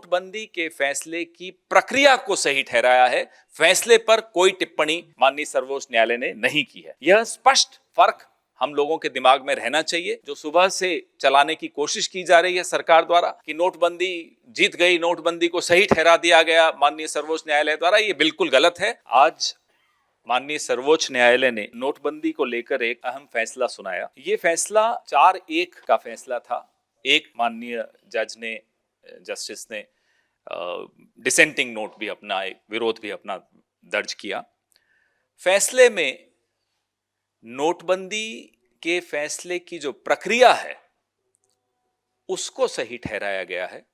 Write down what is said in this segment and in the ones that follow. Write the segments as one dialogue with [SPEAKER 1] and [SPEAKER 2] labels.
[SPEAKER 1] नोटबंदी के फैसले की प्रक्रिया को सही ठहराया है, फैसले पर कोई टिप्पणी माननीय सर्वोच्च न्यायालय ने नहीं की है। यह स्पष्ट फर्क हम लोगों के दिमाग में रहना चाहिए। जो सुबह से चलाने की कोशिश की जा रही है सरकार द्वारा कि नोटबंदी जीत गई, नोटबंदी को सही ठहरा दिया गया माननीय सर्वोच्च न्यायालय द्वारा, ये बिल्कुल गलत है। आज माननीय सर्वोच्च न्यायालय ने नोटबंदी को लेकर एक अहम फैसला सुनाया। ये फैसला 4-1 का फैसला था। एक माननीय जज ने, जस्टिस ने डिसेंटिंग नोट भी अपना, एक विरोध भी अपना दर्ज किया। फैसले में नोटबंदी के फैसले की जो प्रक्रिया है उसको सही ठहराया गया है।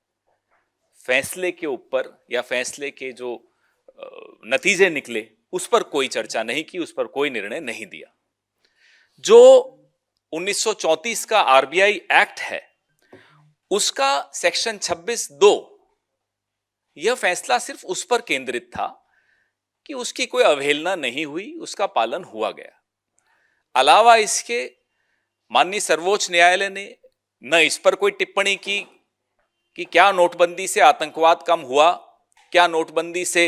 [SPEAKER 1] फैसले के ऊपर या फैसले के जो नतीजे निकले उस पर कोई चर्चा नहीं की, उस पर कोई निर्णय नहीं दिया। जो 1934 का आरबीआई एक्ट है उसका सेक्शन 26(2) यह फैसला सिर्फ उस पर केंद्रित था कि उसकी कोई अवहेलना नहीं हुई, उसका पालन हुआ गया। अलावा इसके माननीय सर्वोच्च न्यायालय ने न इस पर कोई टिप्पणी की कि क्या नोटबंदी से आतंकवाद कम हुआ, क्या नोटबंदी से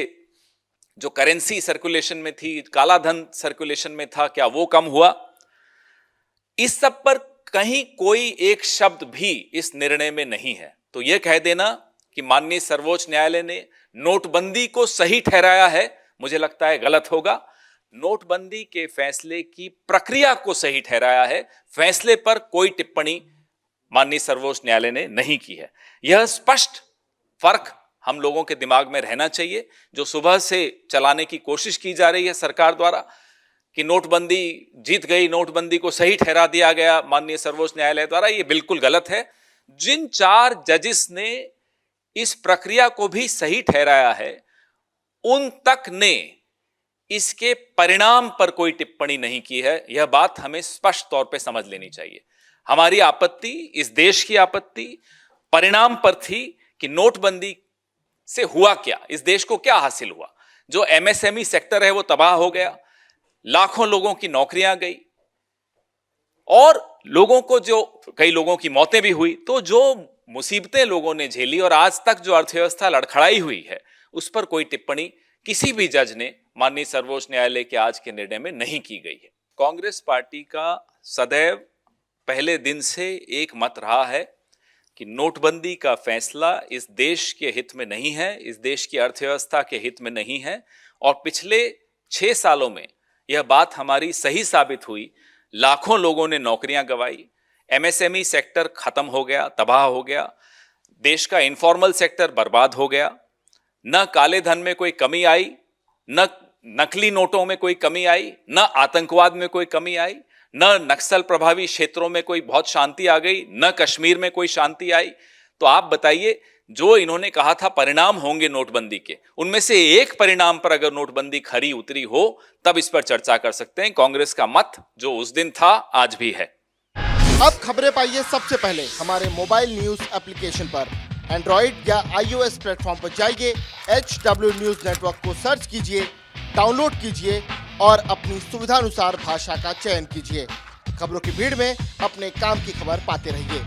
[SPEAKER 1] जो करेंसी सर्कुलेशन में थी, काला धन सर्कुलेशन में था, क्या वो कम हुआ। इस सब पर कहीं कोई एक शब्द भी इस निर्णय में नहीं है। तो यह कह देना कि माननीय सर्वोच्च न्यायालय ने नोटबंदी को सही ठहराया है, मुझे लगता है गलत होगा। नोटबंदी के फैसले की प्रक्रिया को सही ठहराया है, फैसले पर कोई टिप्पणी माननीय सर्वोच्च न्यायालय ने नहीं की है। यह स्पष्ट फर्क हम लोगों के दिमाग में रहना चाहिए। जो सुबह से चलाने की कोशिश की जा रही है सरकार द्वारा कि नोटबंदी जीत गई, नोटबंदी को सही ठहरा दिया गया माननीय सर्वोच्च न्यायालय द्वारा, यह बिल्कुल गलत है। जिन 4 जजेस ने इस प्रक्रिया को भी सही ठहराया है उन तक ने इसके परिणाम पर कोई टिप्पणी नहीं की है। यह बात हमें स्पष्ट तौर पे समझ लेनी चाहिए। हमारी आपत्ति, इस देश की आपत्ति परिणाम पर थी कि नोटबंदी से हुआ क्या, इस देश को क्या हासिल हुआ। जो एमएसएमई सेक्टर है वो तबाह हो गया, लाखों लोगों की नौकरियां गई और लोगों को जो कई लोगों की मौतें भी हुई। तो जो मुसीबतें लोगों ने झेली और आज तक जो अर्थव्यवस्था लड़खड़ाई हुई है उस पर कोई टिप्पणी किसी भी जज ने माननीय सर्वोच्च न्यायालय के आज के निर्णय में नहीं की गई है। कांग्रेस पार्टी का सदैव पहले दिन से एक मत रहा है कि नोटबंदी का फैसला इस देश के हित में नहीं है, इस देश की अर्थव्यवस्था के हित में नहीं है। और पिछले 6 सालों में यह बात हमारी सही साबित हुई। लाखों लोगों ने नौकरियां गंवाई, एमएसएमई सेक्टर खत्म हो गया, तबाह हो गया, देश का इनफॉर्मल सेक्टर बर्बाद हो गया। न काले धन में कोई कमी आई, न नकली नोटों में कोई कमी आई, न आतंकवाद में कोई कमी आई, न नक्सल प्रभावी क्षेत्रों में कोई बहुत शांति आ गई, न कश्मीर में कोई शांति आई। तो आप बताइए, जो इन्होंने कहा था परिणाम होंगे नोटबंदी के, उनमें से एक परिणाम पर अगर नोटबंदी खरी उतरी हो तब इस पर चर्चा कर सकते हैं। कांग्रेस का मत जो उस दिन था आज भी है।
[SPEAKER 2] अब खबरें पाइए सबसे पहले हमारे मोबाइल न्यूज एप्लीकेशन पर। एंड्रॉइड या iOS प्लेटफॉर्म पर जाइए, HW न्यूज नेटवर्क को सर्च कीजिए, डाउनलोड कीजिए और अपनी सुविधानुसार भाषा का चयन कीजिए। खबरों की भीड़ में अपने काम की खबर पाते रहिए।